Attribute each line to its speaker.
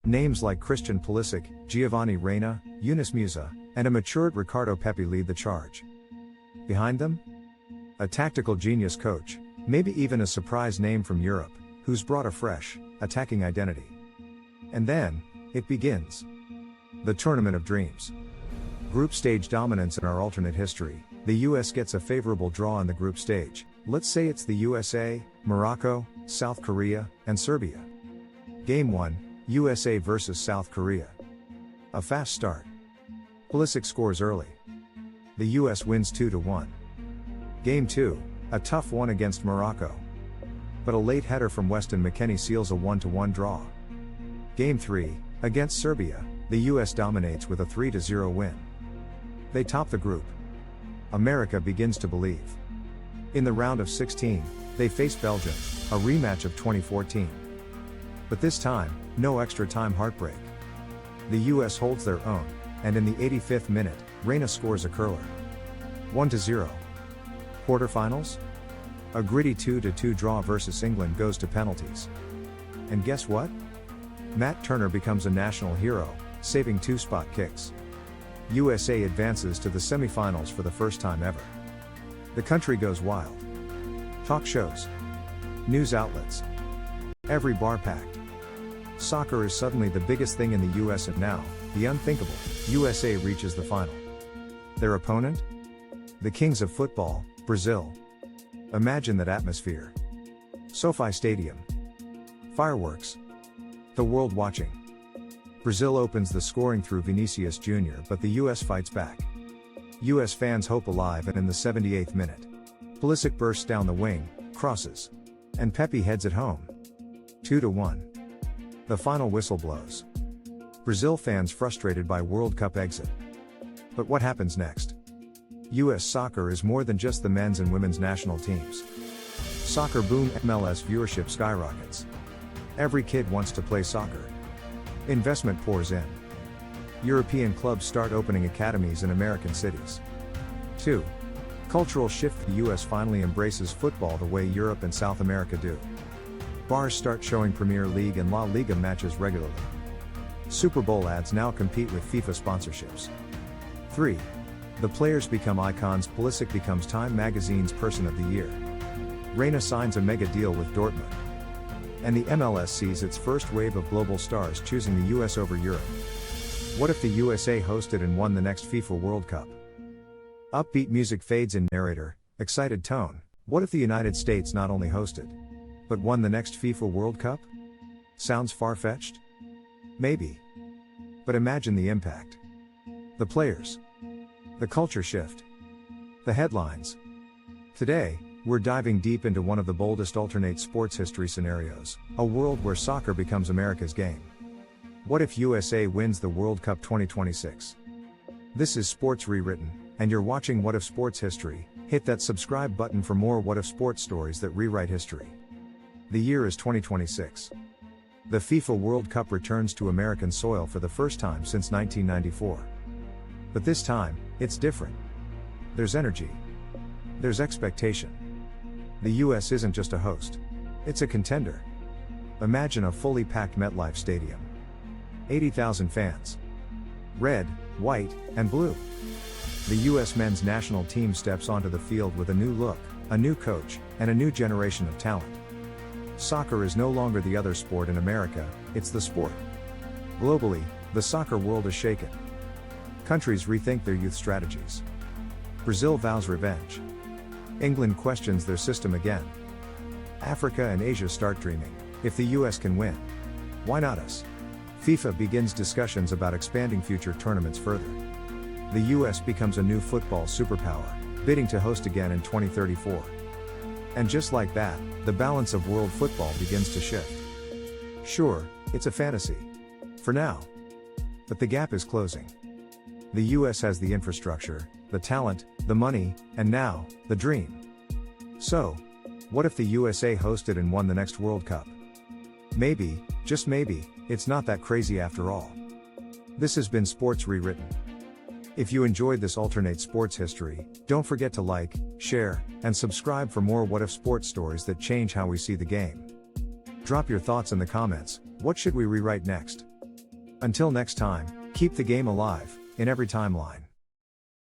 Speaker 1: Names like Christian Pulisic, Giovanni Reina, Yunus Musa, and a matured Ricardo Pepi lead the charge. Behind them? A tactical genius coach, maybe even a surprise name from Europe, who's brought a fresh, attacking identity. And then, it begins. The Tournament of Dreams. Group stage dominance in our alternate history. The US gets a favorable draw in the group stage. Let's say it's the USA, Morocco, South Korea, and Serbia. Game 1, USA vs South Korea. A fast start. Pulisic scores early. The US wins 2-1. Game 2, a tough one against Morocco. But a late header from Weston McKennie seals a 1-1 draw. Game 3, against Serbia, the US dominates with a 3-0 win. They top the group. America begins to believe. In the round of 16, they face Belgium, a rematch of 2014. But this time, no extra time heartbreak. The US holds their own, and in the 85th minute, Reina scores a curler. 1-0. Quarterfinals? A gritty 2-2 draw versus England goes to penalties. And guess what? Matt Turner becomes a national hero, saving 2 spot kicks. USA advances to the semifinals for the first time ever. The country goes wild. Talk shows. News outlets. Every bar packed. Soccer is suddenly the biggest thing in the US, and now, the unthinkable, USA reaches the final. Their opponent? The kings of football, Brazil. Imagine that atmosphere. SoFi Stadium. Fireworks. The world watching. Brazil opens the scoring through Vinicius Jr., but the US fights back. US fans hope alive, and in the 78th minute, Pulisic bursts down the wing, crosses. And Pepi heads it home. 2-1. The final whistle blows. Brazil fans frustrated by World Cup exit. But what happens next? US soccer is more than just the men's and women's national teams. Soccer boom. MLS viewership skyrockets. Every kid wants to play soccer. Investment pours in. European clubs start opening academies in American cities. 2. Cultural shift. The US finally embraces football the way Europe and South America do. Bars start showing Premier League and La Liga matches regularly. Super Bowl ads now compete with FIFA sponsorships. 3. The players become icons. Pulisic becomes Time magazine's Person of the Year. Reina signs a mega deal with Dortmund. And the MLS sees its first wave of global stars choosing the US over Europe. What if the USA hosted and won the next FIFA World Cup? Upbeat music fades in. Narrator, excited tone. What if the United States not only hosted, but won the next FIFA World Cup? Sounds far-fetched? Maybe. But imagine the impact. The players. The culture shift. The headlines. Today, we're diving deep into one of the boldest alternate sports history scenarios, a world where soccer becomes America's game. What if USA wins the World Cup 2026? This is Sports Rewritten, and you're watching What If Sports History. Hit that subscribe button for more What If Sports stories that rewrite history. The year is 2026. The FIFA World Cup returns to American soil for the first time since 1994. But this time, it's different. There's energy. There's expectation. The US isn't just a host. It's a contender. Imagine a fully packed MetLife Stadium. 80,000 fans. Red, white, and blue. The US men's national team steps onto the field with a new look, a new coach, and a new generation of talent. Soccer is no longer the other sport in America, it's the sport. Globally, the soccer world is shaken. Countries rethink their youth strategies. Brazil vows revenge. England questions their system again. Africa and Asia start dreaming. If the US can win, why not us? FIFA begins discussions about expanding future tournaments further. The US becomes a new football superpower, bidding to host again in 2034. And just like that, the balance of world football begins to shift. Sure, it's a fantasy. For now. But the gap is closing. The US has the infrastructure, the talent, the money, and now, the dream. So, what if the USA hosted and won the next World Cup? Maybe, just maybe, it's not that crazy after all. This has been Sports Rewritten. If you enjoyed this alternate sports history, don't forget to like, share, and subscribe for more What If Sports stories that change how we see the game. Drop your thoughts in the comments. What should we rewrite next? Until next time, keep the game alive, in every timeline.